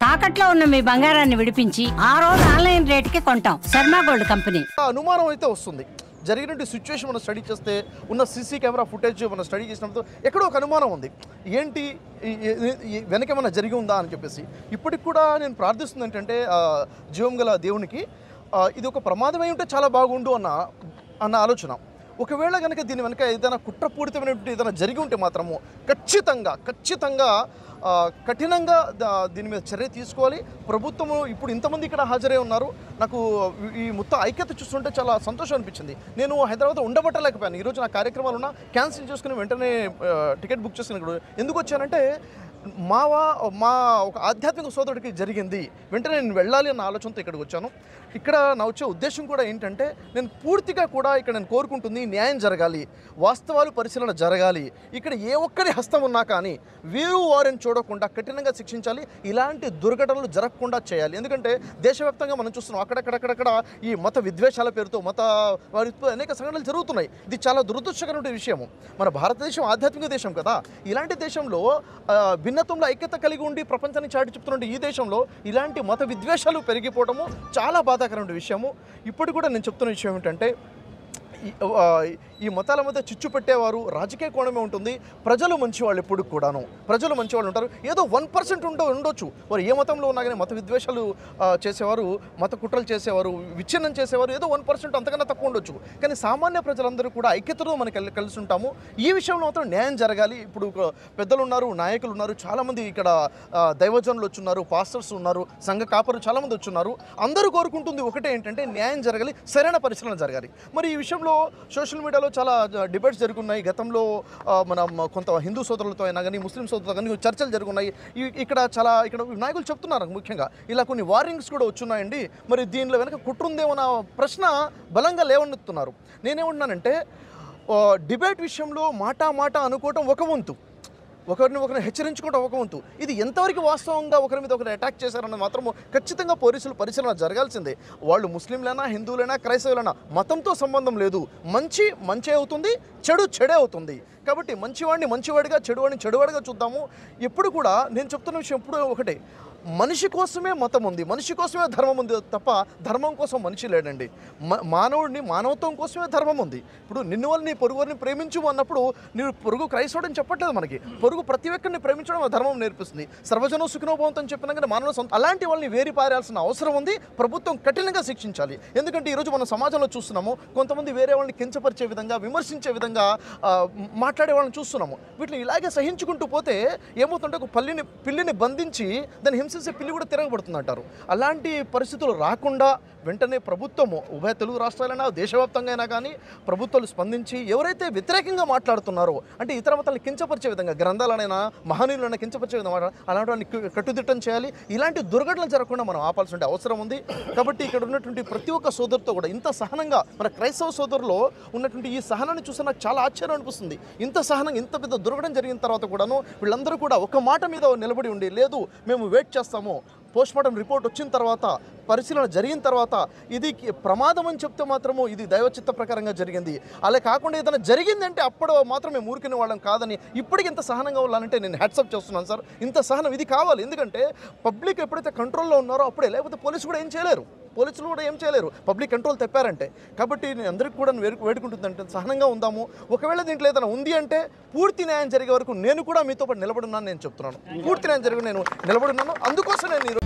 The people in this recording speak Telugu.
తాకట్లో ఉన్న మీ బంగారాన్ని విడిపించి ఆ రోజు ఆన్లైన్ రేటుకి కొంటాం. Sharma gold company. అనుమానం అయితే వస్తుంది. జరిగినట్టు సిచ్యువేషన్ మనం స్టడీ చేస్తే, ఉన్న సీసీ కెమెరా ఫుటేజ్ మనం స్టడీ చేసినప్పుడు ఎక్కడో ఒక అనుమానం ఉంది. ఏంటి వెనక ఏమైనా జరిగి ఉందా అని చెప్పేసి. ఇప్పటికి కూడా నేను ప్రార్థిస్తుంది ఏంటంటే జీవం గల దేవునికి ఇది ఒక ప్రమాదమై ఉంటే చాలా బాగుండు అన్న ఆలోచన. ఒకవేళ కనుక దీని వెనక ఏదైనా కుట్రపూరితమైనటువంటి ఏదైనా జరిగి ఉంటే మాత్రము ఖచ్చితంగా కఠినంగా దీని మీద చర్య తీసుకోవాలి. ప్రభుత్వము ఇప్పుడు ఇంతమంది ఇక్కడ హాజరై ఉన్నారు. నాకు ఈ మొత్తం ఐక్యత చూస్తుంటే చాలా సంతోషం అనిపించింది. నేను హైదరాబాద్ ఉండబట్టలేకపోయాను. ఈరోజు నా కార్యక్రమాలు ఉన్నా క్యాన్సిల్ చేసుకుని వెంటనే టికెట్ బుక్ చేసుకుని ఎందుకు వచ్చానంటే మా ఒక ఆధ్యాత్మిక సోదరుడికి జరిగింది, వెంటనే నేను వెళ్ళాలి అన్న ఆలోచనతో ఇక్కడికి వచ్చాను. ఇక్కడ నా వచ్చే ఉద్దేశం కూడా ఏంటంటే నేను పూర్తిగా కూడా ఇక్కడ నేను కోరుకుంటుంది న్యాయం జరగాలి, వాస్తవాలు పరిశీలన జరగాలి. ఇక్కడ ఏ ఒక్కరి హస్తం ఉన్నా కానీ వీరు వారిని చూడకుండా కఠినంగా శిక్షించాలి. ఇలాంటి దుర్ఘటనలు జరగకుండా చేయాలి. ఎందుకంటే దేశవ్యాప్తంగా మనం చూస్తున్నాం అక్కడక్కడ ఈ మత విద్వేషాల పేరుతో వారితో అనేక సంఘటనలు జరుగుతున్నాయి. ఇది చాలా దురదృష్టకరమైన విషయము. మన భారతదేశం ఆధ్యాత్మిక దేశం కదా. ఇలాంటి దేశంలో భిన్నత్వంలో ఐక్యత కలిగి ఉండి ప్రపంచాన్ని చాటి చెప్తున్న ఈ దేశంలో ఇలాంటి మత విద్వేషాలు పెరిగిపోవడము చాలా బాధాకరమైన విషయము. ఇప్పుడు కూడా నేను చెప్తున్న విషయం ఏంటంటే ఈ మతాల మధ్య చిచ్చు పెట్టేవారు రాజకీయ కోణమే ఉంటుంది. ప్రజలు మంచివాళ్ళు ఎప్పుడు కూడాను ప్రజలు మంచివాళ్ళు ఉంటారు. ఏదో 1% ఉండొచ్చు వారు ఏ మతంలో ఉన్నా కానీ మత విద్వేషాలు చేసేవారు, మత కుట్రలు చేసేవారు, విచ్ఛిన్నం చేసేవారు ఏదో 1% అంతకన్నా తక్కువ ఉండొచ్చు. కానీ సామాన్య ప్రజలందరూ కూడా ఐక్యతతో మనకి కలిసి ఉంటాము. ఈ విషయంలో మాత్రం న్యాయం జరగాలి. ఇప్పుడు పెద్దలు ఉన్నారు, నాయకులు ఉన్నారు, చాలామంది ఇక్కడ దైవజనులు వచ్చున్నారు, పాస్టర్స్ ఉన్నారు, సంఘ కాపరులు చాలామంది వచ్చున్నారు. అందరూ కోరుకుంటుంది ఒకటే ఏంటంటే న్యాయం జరగాలి, సరైన పరిశీలన జరగాలి. మరి ఈ విషయంలో సోషల్ మీడియాలో చాలా డిబేట్స్ జరుగుతున్నాయి. గతంలో మన కొంత హిందూ సోదరులతో అయినా కానీ ముస్లిం సోదరులతో కానీ చర్చలు జరుగుతున్నాయి. ఇక్కడ నాయకులు చెప్తున్నారు ముఖ్యంగా ఇలా కొన్ని వార్నింగ్స్ కూడా వచ్చున్నాయండి. మరి దీనిలో వెనక కుట్రుందేమన్న ప్రశ్న బలంగా లేవనెత్తున్నారు. నేనేమంటున్నానంటే డిబేట్ విషయంలో మాట అనుకోవటం ఒక వంతు, ఒకరిని హెచ్చరించుకోవడం ఒక వంతు. ఇది ఎంతవరకు వాస్తవంగా ఒకరి మీద ఒకరు అటాక్ చేశారన్నది మాత్రము ఖచ్చితంగా పోలీసులు పరిశీలన జరగాల్సిందే. వాళ్ళు ముస్లింలైనా, హిందువులైనా, క్రైస్తవులైనా మతంతో సంబంధం లేదు. మంచి అవుతుంది, చెడే అవుతుంది. కాబట్టి మంచివాడిని మంచివాడిగా, చెడువాడిని చెడువాడిగా చూద్దాము. ఎప్పుడు కూడా నేను చెప్తున్న విషయం ఎప్పుడు ఒకటే, మనిషి కోసమే మతం ఉంది, మనిషి కోసమే ధర్మం ఉంది తప్ప ధర్మం కోసం మనిషి లేడండి. మానవుడిని మానవత్వం కోసమే ధర్మం ఉంది. ఇప్పుడు నిన్ను వల్ల నీ పొరుగుని ప్రేమించు అన్నప్పుడు నీవు పొరుగు క్రైస్తవుడని చెప్పట్లేదు. మనకి పొరుగు ప్రతి ఒక్కరిని ప్రేమించడం ధర్మం నేర్పిస్తుంది. సర్వజనం సుఖినోభవంతో చెప్పినా కానీ మానవ సొంత అలాంటి వాళ్ళని వేరి పారాల్సిన అవసరం ఉంది. ప్రభుత్వం కఠినంగా శిక్షించాలి. ఎందుకంటే ఈరోజు మనం సమాజంలో చూస్తున్నాము కొంతమంది వేరే వాళ్ళని కించపరిచే విధంగా, విమర్శించే విధంగా మాట్లాడే వాళ్ళని చూస్తున్నాము. వీటిని ఇలాగే సహించుకుంటూ పోతే ఏమవుతుంటే ఒక పిల్లిని బంధించి దాన్ని హింసించే పిల్లి కూడా తిరగబడుతుంది అంటారు. అలాంటి పరిస్థితులు రాకుండా వెంటనే ప్రభుత్వము ఉభయ తెలుగు రాష్ట్రాలైనా దేశవ్యాప్తంగా అయినా కానీ ప్రభుత్వాలు స్పందించి ఎవరైతే వ్యతిరేకంగా మాట్లాడుతున్నారో అంటే ఇతర మతాలను కించపరిచే విధంగా, గ్రంథాలనైనా మహనీయులైనా కించపరిచే విధంగా అలాంటి వాళ్ళని కట్టుదిట్టం చేయాలి. ఇలాంటి దుర్ఘటనలు జరగకుండా మనం ఆపాల్సిన అవసరం ఉంది. కాబట్టి ఇక్కడ ఉన్నటువంటి ప్రతి ఒక్క సోదరుతో కూడా ఇంత సహనంగా మన క్రైస్తవ సోదరులో ఉన్నటువంటి ఈ సహనాన్ని చూస్తే నాకు చాలా ఆశ్చర్యం అనిపిస్తుంది. ఇంత సహనంగా ఇంత పెద్ద దుర్ఘటన జరిగిన తర్వాత కూడాను వీళ్ళందరూ కూడా ఒక మాట మీద నిలబడి ఉండి, లేదు మేము వెయిట్ చేస్తాము, పోస్ట్మార్టం రిపోర్ట్ వచ్చిన తర్వాత, పరిశీలన జరిగిన తర్వాత ఇది ప్రమాదం అని చెప్తే మాత్రము ఇది దైవచిత్త ప్రకారంగా జరిగింది, అలా కాకుండా ఏదైనా జరిగిందంటే అప్పుడు మాత్రం మేము ఊరికిన వాళ్ళం కాదని ఇప్పటికి ఇంత సహనంగా ఉండాలంటే నేను హ్యాట్సప్ చేస్తున్నాను సార్. ఇంత సహనం ఇది కావాలి. ఎందుకంటే పబ్లిక్ ఎప్పుడైతే కంట్రోల్లో ఉన్నారో అప్పుడే, లేకపోతే పోలీసులు కూడా ఏం చేయలేరు పబ్లిక్ కంట్రోల్ తెప్పారంటే. కాబట్టి నేను అందరికీ కూడా వేడుకుంటుందంటే సహనంగా ఉందాము. ఒకవేళ దీంట్లో ఏదైనా ఉంది అంటే పూర్తి న్యాయం జరిగే వరకు నేను కూడా మీతో పాటు నిలబడున్నాను నేను చెప్తున్నాను. పూర్తి న్యాయం జరిగి నేను నిలబడున్నాను. అందుకోసం నేను